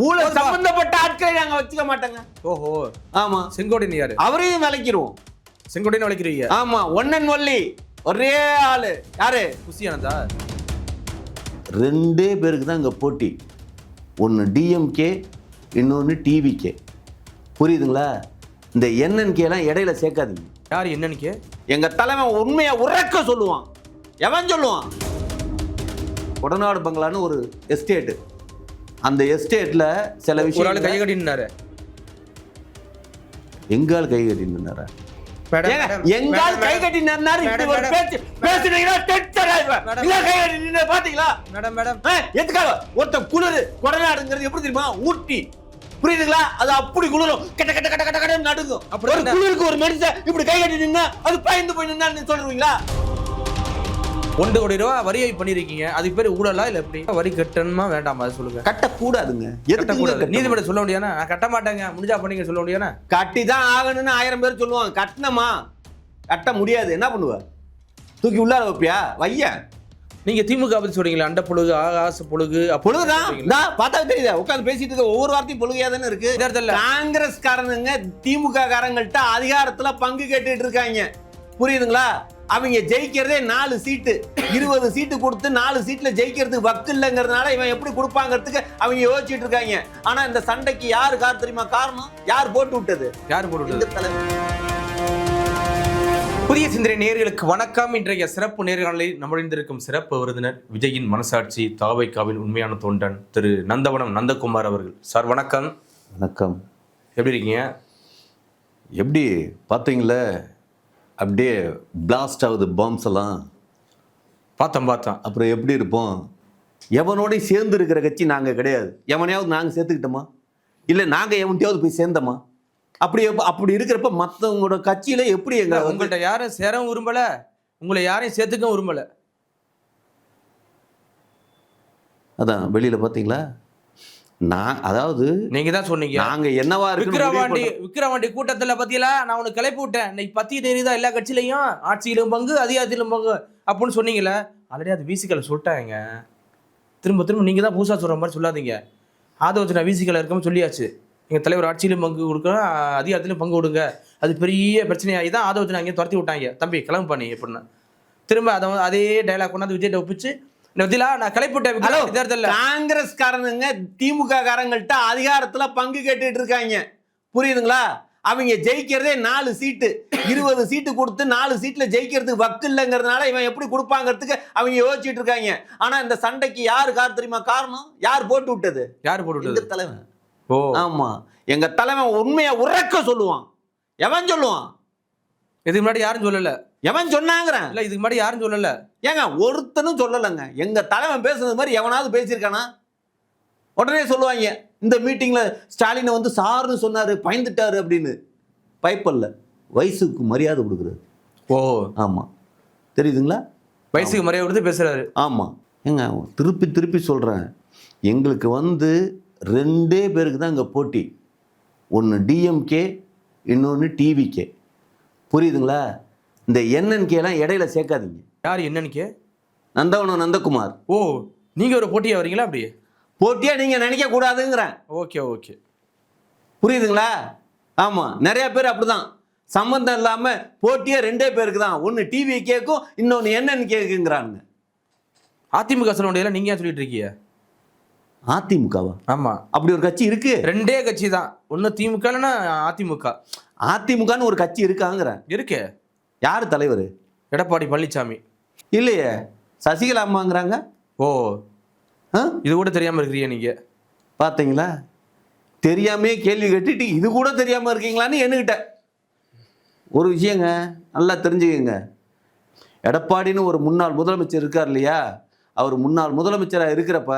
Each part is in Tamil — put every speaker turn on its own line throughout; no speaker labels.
ஊழல் சம்பந்தப்பட்ட ஆட்களை நாங்க வச்சுக்க மாட்டோங்க.
ஓஹோ,
ஆமா.
செங்கோட்டையன் யாரு?
அவரையும் விலைக்கிறோம்.
செங்கோட்டையன் விலைக்கிறீங்க?
ஆமா, ஒன் அண்ட் ஒன்லி ஒரே ஆளு யாரு?
புசி ஆனந்தா.
ரெண்டே பேருக்கு தான் இங்கே போட்டி. ஒன்று டிஎம்கே, இன்னொன்று டிவிகே. புரியுதுங்களா? இந்த என்என்கேலாம் இடையில சேர்க்காதீங்க.
யார் என்னன்னு?
எங்க தலைவன் உண்மையை உறக்க சொல்லுவான். எவன் சொல்லுவான்? கொடநாடு பங்களான்னு ஒரு எஸ்டேட்டு. அந்த எஸ்டேட்ல சில விஷயம்
கை கட்டினாரு.
எங்கால் கை கட்டினாரா? எங்கால் கை கட்டினாரு. இப்படி ஒரு பேச்சு பேசுனீங்கன்னா டென்ஷன் ஆயிடுவேன். இல்ல கை கட்டி பாத்தீங்களா
மேடம்? மேடம்
எதுக்காக ஒருத்த குளிரு? கொடநாடுங்கிறது எப்படி தெரியுமா? ஊட்டி. புரியுதுங்களா? அது அப்படி குளிரும். கட்ட கட்ட கட்ட கட்ட கட்ட நடுங்கும். அப்படி ஒரு குளிருக்கு ஒரு மனுஷன் இப்படி கை கட்டி நின்னா அது பயந்து போய் நின்னா சொல்றீங்களா?
1 கோடி ரூபாய் வரி பண்ணிருக்கீங்க. அதுக்கு பேர் ஊழலா இல்ல எப்படி? வரி கட்டணுமா வேண்டாமா அதை சொல்லுங்க.
கட்டக்கூடாதுங்க.
கட்டக்கூடாது. நீதிபதி சொல்ல முடியாதா? நான் கட்ட மாட்டேங்க, முடிஞ்சா பண்ணீங்க சொல்ல முடியாதா?
கட்டி தான் ஆகணும்னு 1000 பேர் சொல்லுவாங்க. கட்டணுமா? கட்ட முடியாது. என்ன பண்ணுவ? தூக்கி உள்ளார வைப்பியா? வைய.
நீங்க திமுக பத்தி சொல்றீங்களா? அண்ட புழுகு, ஆகாச புழுகு.
புழுகுதான் பார்த்தா தெரியுதா? உட்காந்து பேசிட்டு இருக்க ஒவ்வொரு வார்த்தையும் புழுகையா தானே இருக்கு. காங்கிரஸ் காரனுங்க திமுக காரங்கள்ட்ட அதிகாரத்துல பங்கு கேட்டுட்டு இருக்காங்க. புரியுதுங்களா? அவங்க ஜெயிக்கிறதே 4 சீட்டு, 20 சீட்டு கொடுத்து 4 சீட்ல ஜெயிக்கிறதுக்கு வக்கு இல்லைங்கிறதுனால இவன் எப்படி கொடுப்பாங்கிறதுக்கு அவங்க யோசிச்சுட்டு இருக்காங்க. ஆனா இந்த சண்டைக்கு யாரு கார் தெரியுமா காரணம்? யார் போட்டு விட்டது?
யார் போட்டு விட்டது? புதிய சிந்தனை நேயர்களுக்கு வணக்கம். இன்றைய சிறப்பு நேர்காணலில் நம்மிருந்திருக்கும் சிறப்பு விருந்தினர் விஜயின் மனசாட்சி தாவைக்காவின் உண்மையான தொண்டன் திரு நந்தவனம் நந்தகுமார் அவர்கள். சார் வணக்கம்.
வணக்கம்.
எப்படி இருக்கீங்க?
எப்படி பார்த்தீங்களே, அப்படியே பிளாஸ்ட் ஆகுது பாம்ஸ் எல்லாம்.
பார்த்தேன்.
அப்புறம் எப்படி இருப்போம்? எவனோட சேர்ந்து இருக்கிற கட்சி நாங்கள் கிடையாது. எவனையாவது நாங்கள் சேர்த்துக்கிட்டோமா? இல்லை நாங்கள் எவன்ட்டையாவது போய் சேர்ந்தோமா? அப்படி இருக்கிறப்ப மற்றவங்களோட கட்சியில எப்படி
உங்கள்கிட்ட யாரும் சேரவும் விரும்பல, உங்களை யாரையும் சேர்த்துக்கவும் விரும்பல.
அதான் வெளியில பார்த்தீங்களா? அதாவது
நீங்க தான் சொன்னீங்க
நாங்க என்னவா
விக்கிரவாண்டி கூட்டத்துல பத்தியல நான் உனக்கு கிளப்பி விட்டேன். இன்னைக்கு பத்தி தெரியுதா? எல்லா கட்சியிலையும் ஆட்சியிலும் பங்கு அதிகாரத்திலும் பங்கு அப்படின்னு சொன்னீங்களே. ஆல்ரெடி அது விசிக்கல சொல்லிட்டாங்க. திரும்ப நீங்க தான் புதுசா சொல்ற மாதிரி சொல்லாதீங்க. ஆதவச்சனா விசிக்கல இருக்காம சொல்லியாச்சு. எங்க தலைவர் ஆட்சியிலும் பங்கு கொடுக்கணும், அதிகாரத்திலும் பங்கு கொடுங்க. அது பெரிய பிரச்சனையாகி தான் ஆதவச்சனா அங்கே துரத்தி விட்டாங்க. தம்பி கிளம்பு பண்ணி எப்படின்னா திரும்ப அதே டைலாக் கொண்டாந்து விஜய்கிட்ட ஒப்பிச்சு நான் கிளப்பிவிட்டேன்.
காங்கிரஸ் காரனுங்க திமுக காரங்கள்ட்ட அதிகாரத்துல பங்கு கேட்டுட்டு இருக்காங்க. புரியுதுங்களா? அவங்க ஜெயிக்கிறதே 4 சீட்டு, 20 சீட்டு கொடுத்து 4 சீட்ல ஜெயிக்கிறதுக்கு வக்கு இல்லைங்கிறதுனால இவன் எப்படி கொடுப்பாங்கிறதுக்கு அவங்க யோசிச்சுட்டு இருக்காங்க. ஆனா இந்த சண்டைக்கு யாரு கார் தெரியுமா காரணம்? யார் போட்டு விட்டது?
யார் போட்டு விட்டது?
தலைவன்.
ஓ
ஆமா, எங்க தலைவன் உண்மையை உறக்க சொல்லுவான். எவன் சொல்லுவான்?
இதுக்கு முன்னாடி யாரும் சொல்லல.
எவன் சொன்னாங்கிறேன்.
இல்ல இதுக்கு முன்னாடி யாரும் சொல்லல.
ஏங்க ஒருத்தனும் சொல்லலைங்க. எங்க தலைவன் பேசுனது மாதிரி எவனாவது பேசியிருக்கானா? உடனே சொல்லுவாங்க இந்த மீட்டிங்ல ஸ்டாலினை வந்து சார்னு சொன்னாரு, பயந்துட்டாரு அப்படின்னு. பயப்படல, வயசுக்கு மரியாதை கொடுக்குறாரு.
ஓ
ஆமா, தெரியுதுங்களா?
வயசுக்கு மரியாதை கொடுத்து பேசுறாரு.
ஆமா.
ஏங்க திருப்பி சொல்றேன், எங்களுக்கு வந்து 2 பேருக்கு தான் இங்கே போட்டி. ஒன்று டிஎம்கே, இன்னொன்று டிவிகே. புரியுதுங்களா? இந்த என்என்கேலாம் இடையில சேர்க்காதீங்க.
யார் என்னன்னு?
நந்தவனம் நந்தகுமார்.
ஓ நீங்க ஒரு போட்டியா வரீங்களா? அப்படியே
போட்டியா நீங்க நினைக்க கூடாதுங்கிறேன்.
ஓகே
புரியுதுங்களா? ஆமா, நிறைய பேர் அப்படிதான் சம்பந்தம் இல்லாம போட்டியா 2 பேருக்கு தான். ஒன்னு டிவி கேக்கும், இன்னொன்னு என்னன்னு கேக்குங்கிறாங்க.
அதிமுக சொல்ல முடியல, நீங்க ஏன் சொல்லிட்டு இருக்கீங்க?
அதிமுகவா?
ஆமா,
அப்படி ஒரு கட்சி இருக்கு.
2 கட்சி தான். ஒன்னு திமுக இல்லைன்னா அதிமுக.
அதிமுகன்னு ஒரு கட்சி இருக்காங்கிறேன்.
இருக்கு.
யாரு தலைவர்?
எடப்பாடி பழனிசாமி.
இல்லையே, சசிகலா அம்மாங்கிறாங்க.
ஓ இது கூட தெரியாம இருக்கிறீங்க நீங்க.
பார்த்தீங்களா? தெரியாமே கேள்வி கேட்டுட்டு இது கூட தெரியாம இருக்கீங்களான்னு என்கிட்ட ஒரு விஷயங்க நல்லா தெரிஞ்சுக்கங்க. எடப்பாடின்னு ஒரு முன்னாள் முதலமைச்சர் இருக்கார் இல்லையா? அவர் முன்னாள் முதலமைச்சராக இருக்கிறப்ப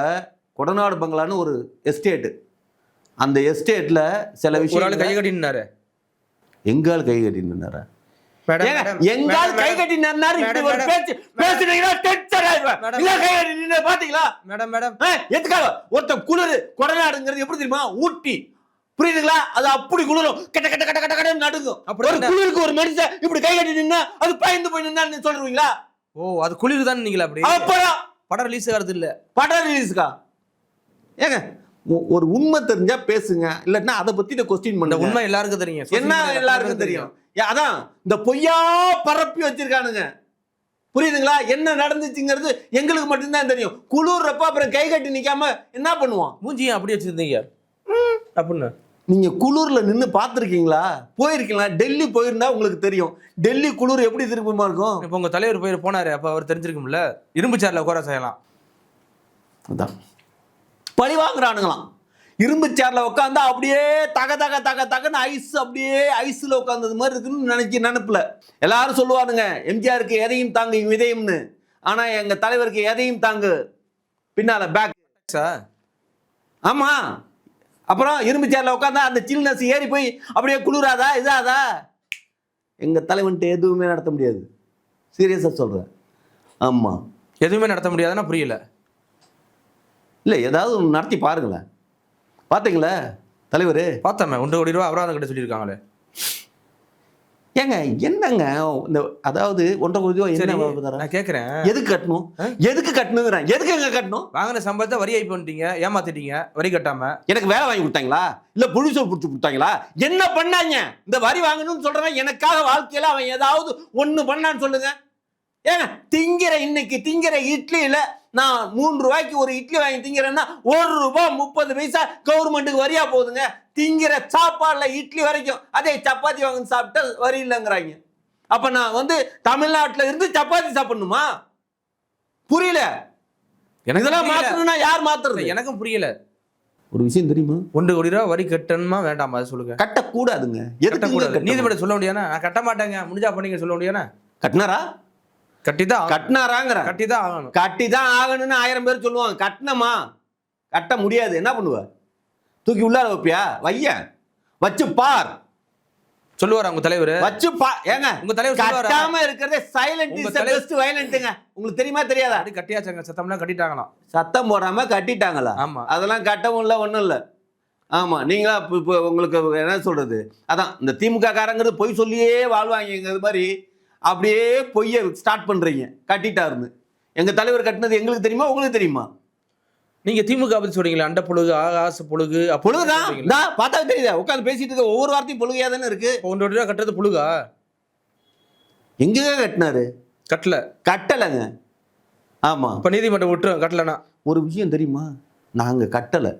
கொடநாடு பங்களான்னு ஒரு எஸ்டேட்டு. அந்த எஸ்டேட்ல சில விஷயம்
கை கட்டினாரு.
எங்கால் கை கட்டினாரா?
எங்கால் கை கட்டினாரு. இப்படி ஒரு பேச்சு பேசுனீங்கன்னா டென்ஷன் ஆயிடுவேன். இல்ல கை கட்டி பாத்தீங்களா?
மேடம்
எதுக்காக ஒருத்த குளிரு? கொடநாடுங்கிறது எப்படி தெரியுமா? ஊட்டி. புரியுதுங்களா? அது அப்படி குளிரும். கட்ட கட்ட கட்ட கட்ட கட்ட நடுங்கும். ஒரு குளிருக்கு ஒரு மனுஷன் இப்படி கை கட்டி நின்னா அது பயந்து போய் நின்னா சொல்றீங்களா?
ஓ அது குளிர் தான் நீங்களா? அப்படி
அப்பறம்
படம் ரிலீஸ் ஆகிறது இல்ல.
படம் ரிலீஸ்க்கா? ஏங்க
ஒரு உண்மை தெரிஞ்சா பேசுங்க, இல்லைன்னா அதை பத்தி கொஸ்டின்
இந்த
பண்ணுங்க.
உண்மை எல்லாருக்கும் தெரியும். social
என்ன
media
எல்லாருக்கும் தெரியும். அதான் இந்த பொய்யா பரப்பி வச்சிருக்கானுங்க. புரியுதுங்களா? என்ன நடந்துச்சுங்கிறது எங்களுக்கு மட்டும்தான் தெரியும். குளிர்றப்ப அப்புறம் கை கட்டி நிக்காம என்ன பண்ணுவான்?
மூஞ்சியும் அப்படி வச்சிருந்தீங்க அப்படின்னு.
நீங்க குளிர்ல நின்று பார்த்துருக்கீங்களா? போயிருக்கீங்களா? டெல்லி போயிருந்தா உங்களுக்கு தெரியும். டெல்லி குளிர் எப்படி திருப்பமா இருக்கும்.
இப்போ உங்க தலைவர் போனாரு, அப்ப அவர் தெரிஞ்சிருக்கும்ல, இரும்பு சேர்ல உட்கார செய்யலாம்.
அதான் பழி வாங்குறானுங்களாம். இரும்பு சேர்ல உட்காந்தா அப்படியே தக தக தக தகன்னு ஐஸ், அப்படியே ஐஸ்ல உட்காந்தது மாதிரி இருக்குன்னு நினைப்புல எல்லாரும் சொல்லுவானுங்க, எம்ஜிஆருக்கு எதையும் தாங்கு விதையும்னு. ஆனா எங்க தலைவருக்கு எதையும் தாங்கு பின்னால பேக். ஆமா, அப்புறம் இரும்பு சேர்ல உட்காந்தா அந்த சில்னஸ் ஏறி போய் அப்படியே குளிராதா இதாதா? எங்க தலைவன்ட்டு எதுவுமே நடத்த முடியாது. சீரியஸா சொல்றேன். ஆமா,
எதுவுமே நடத்த முடியாதுன்னா புரியல.
இல்ல ஏதாவது ஒன்று நடத்தி பாருங்களேன். பாத்தீங்களா தலைவர்?
பார்த்தோமே, 1 கோடி ரூபா அபராதம் கிட்ட சொல்லியிருக்காங்களே.
ஏங்க என்னங்க இந்த அதாவது 1.5 கோடி ரூபாய்
சரி,
என்ன
நான் கேட்கறேன்,
எதுக்கு கட்டணும்? எதுக்கு கட்டணுங்கிறேன். எதுக்கு எங்க கட்டணும்?
வாங்கின சம்பளத்தை வரி ஐப்பு பண்ணிட்டீங்க, ஏமாத்திட்டீங்க வரி கட்டாம.
எனக்கு வேலை வாங்கி கொடுத்தாங்களா இல்ல புழுசை பிடிச்சி கொடுத்தாங்களா? என்ன பண்ணாங்க? இந்த வரி வாங்கணும்னு சொல்றவன் எனக்காக வாழ்க்கையில அவன் ஏதாவது ஒண்ணு பண்ணான்னு சொல்லுங்க. ஏங்க இன்னைக்கு திங்கிற இட்லியில நான் 3 ரூபாய்க்கு ஒரு இட்லி வாங்கி திங்கிறேன்னா 1 ரூபாய் 30 பைசா கவர்மெண்ட்டுக்கு வரியா போகுதுங்க. திங்கிற சாப்பாடுல இட்லி வரைக்கும். அதே சப்பாத்தி வாங்கி சாப்பிட்டா வரி இல்லைங்கிறாங்க. அப்ப நான் தமிழ்நாட்டுல இருந்து சப்பாத்தி சாப்பிடணுமா? புரியல எனக்கு. இதெல்லாம் மாத்தணும்னா யார் மாத்துறது?
எனக்கும் புரியல.
ஒரு விஷயம் தெரியுமா?
1 கோடி ரூபா வரி கட்டணுமா வேண்டாமா அதை சொல்லுங்க.
கட்டக்கூடாதுங்க.
கட்டக்கூடாது. நீதிபதி சொல்ல முடியாதுன்னா நான் கட்ட மாட்டேங்க, முடிஞ்சா பண்ணீங்க சொல்ல முடியாதுன்னா?
கட்டினாரா?
கட்டிதான்
ஆகணும்னு 1000 பேர் சொல்லுவாங்க. கட்டணமா? கட்ட முடியாது. என்ன பண்ணுவ? தூக்கி உள்ளார வைப்பியா? வைய வச்சு பார்
சொல்லுவாரா உங்க தலைவர்?
வச்சு ஏங்க
உங்க தலைவர்
கட்டாம இருக்கிறதே சைலண்ட் இஸ் தி பெஸ்ட் வயலன்ட்ங்க. உங்களுக்கு தெரியுமா தெரியாதா?
அப்படி கட்டியாச்சாங்க, சத்தம்லாம் கட்டிட்டாங்களாம்.
சத்தம் போடாம கட்டிட்டாங்களா?
ஆமா,
அதெல்லாம் கட்டவும் இல்ல, ஒண்ணும் இல்ல. ஆமா, நீங்களா இப்போ உங்களுக்கு என்ன சொல்றது? அதான் இந்த திமுக காரங்கிறது பொய் சொல்லியே வாழ்வாங்கிறது மாதிரி அப்படியே பொய்ய ஸ்டார்ட் பண்றீங்க. கட்டிட்டாருன்னு எங்க தலைவர் கட்டினது எங்களுக்கு தெரியுமா உங்களுக்கு தெரியுமா?
நீங்க திமுக பத்தி சொல்றீங்களா? அண்ட புழுகு, ஆகாச புழுகு.
புழுகுதான் பார்த்தா தெரியுதா? உட்காந்து பேசிட்டு இருக்க ஒவ்வொரு வார்த்தையும் புழுகையா தானே இருக்கு.
1 கோடி ரூபா கட்டுறது புழுகா?
எங்க கட்டினாரு? கட்டலைங்க. ஆமா,
இப்ப நீதிமன்றம் விட்டுரும் கட்டலனா. ஒரு
விஷயம் தெரியுமா? நாங்க கட்டலை.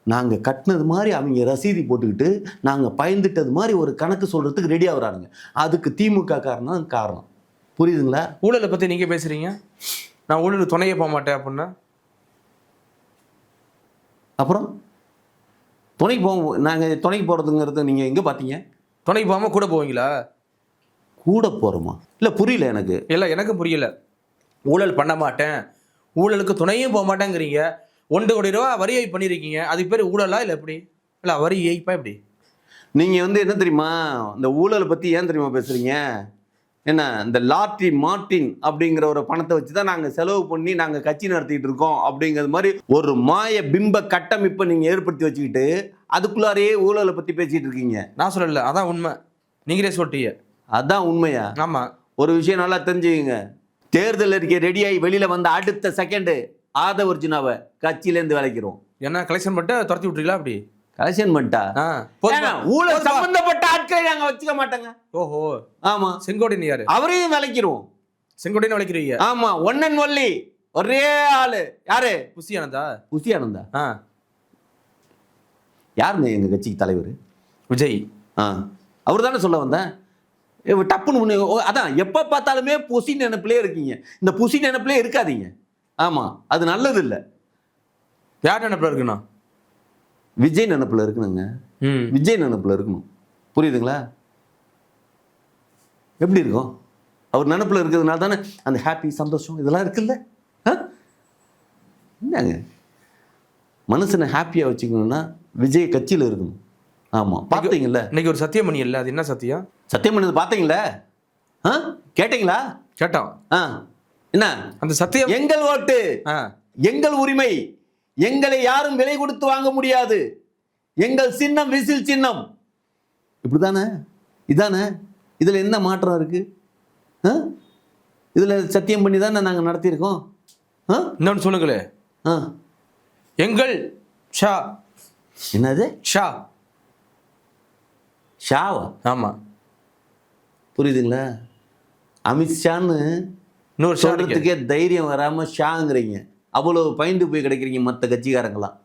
நாங்க கட்டினது மாதிரி அவங்க ரசீதி போட்டுக்கிட்டு நாங்க பயந்துட்டது மாதிரி ஒரு கணக்கு சொல்றதுக்கு ரெடி ஆகுறானுங்க. அதுக்கு திமுக காரணம். புரியுதுங்களா?
ஊழலை பத்தி நீங்க பேசுறீங்க, நான் ஊழலுக்கு துணையே போக மாட்டேன் அப்படின்னா
அப்புறம் துணைக்கு போறதுங்கிறது நீங்க எங்க பாத்தீங்க?
துணைக்கு போகாம கூட போவீங்களா?
கூட போறோமா? இல்ல புரியல எனக்கு.
இல்ல எனக்கும் புரியல. ஊழல் பண்ண மாட்டேன், ஊழலுக்கு துணையும் போக மாட்டேங்கிறீங்க. 1 கோடி ரூபா வரி ஏய்ப்பு பண்ணிருக்கீங்க, அதுக்கு பேர் ஊழலா இல்ல எப்படி? இல்ல வரி ஏய்ப்பா எப்படி?
நீங்க என்ன தெரியுமா, இந்த ஊழலை பத்தி ஏன் தெரியுமா பேசுறீங்க? என்ன இந்த லாட்ரி மார்டின் அப்படிங்கிற ஒரு பணத்தை வச்சுதான் நாங்க செலவு பண்ணி நாங்க கட்சி நடத்திட்டு இருக்கோம் அப்படிங்கிறது மாதிரி ஒரு மாய பிம்ப கட்டமைப்பை நீங்க ஏற்படுத்தி வச்சுக்கிட்டு அதுக்குள்ளாரையே ஊழலை பத்தி பேசிட்டு இருக்கீங்க.
நான் சொல்லல, அதான் உண்மை. நீங்களே சொல்லிட்டீங்க.
அதான் உண்மையா?
ஆமா.
ஒரு விஷயம் நல்லா தெரிஞ்சுக்கங்க. தேர்தல் அறிக்கை ரெடியாகி வெளியில வந்த அடுத்த செகண்ட் ஆதவர்ஜுனாவை கட்சியிலேருந்து விளைக்கிறோம்.
என்ன கலெக்ஷன் பண்ணிட்டு துரத்தி விட்டுறீங்களா? அப்படி
கலெக்ஷன் பண்ணிட்டா ஊழல் சம்பந்தப்பட்ட ஆட்களை நாங்க வச்சுக்க மாட்டோங்க.
ஓஹோ,
ஆமா.
செங்கோட்டையன் யாரு?
அவரையும் விளைக்கிறோம்.
செங்கோட்டையன் விளைக்கிறீங்க?
ஆமா, ஒன் அண்ட் ஒன்லி ஒரே ஆளு. யாரு?
புசி ஆனந்தா.
யாருங்க எங்க கட்சிக்கு தலைவர்?
விஜய்.
அவரு தானே சொல்ல வந்தேன். டப்புன்னு அதான் எப்ப பார்த்தாலுமே புசி நினைப்பிலே இருக்கீங்க. இந்த புசி நினைப்பிலே இருக்காதீங்க. ஆமா, அது நல்லது இல்லை.
யார் நினைப்புல இருக்குண்ணா?
விஜய் நினைப்புல இருக்கணுங்க. விஜய் நினைப்புல இருக்கணும். புரியுதுங்களா? எப்படி இருக்கும்? அவர் நினைப்புல இருக்கிறதுனால தானே அந்த ஹாப்பி, சந்தோஷம் இதெல்லாம் இருக்குல்ல. என்னங்க மனுஷனை ஹாப்பியா வச்சுக்கணும்னா விஜய் கட்சியில இருக்கணும். ஆமா, பாத்தீங்கல்ல
இன்னைக்கு ஒரு சத்தியமணி இல்ல, அது என்ன சத்தியம்?
சத்தியமணி பாத்தீங்களா? கேட்டீங்களா?
கேட்டோம்.
என்ன
அந்த சத்தியம்?
எங்கள் ஓட்டு, எங்கள் உரிமை, எங்களை யாரும் விலை கொடுத்து வாங்க முடியாது, எங்கள் சின்னம் விசில் சின்னம். இப்படிதானே? இதானே? இதுல என்ன மாற்றம் இருக்கு? இதுல சத்தியம் பண்ணி தானே நாங்க நடத்தியிருக்கோம்.
இன்னொன்னு சொல்லுங்களே. எங்கள் ஷா
என்னது
ஷா.
ஷாவா?
ஆமா,
புரியுதுங்களா? அமித்ஷான்னு
இன்னொரு ஷா இருக்கு.
சொல்றதுக்கே தைரியம் வராம ஷாங்கிறீங்க. அவ்வளவு பயந்து போய் கிடைக்கிறீங்க மற்ற கட்சிக்காரங்களாம்.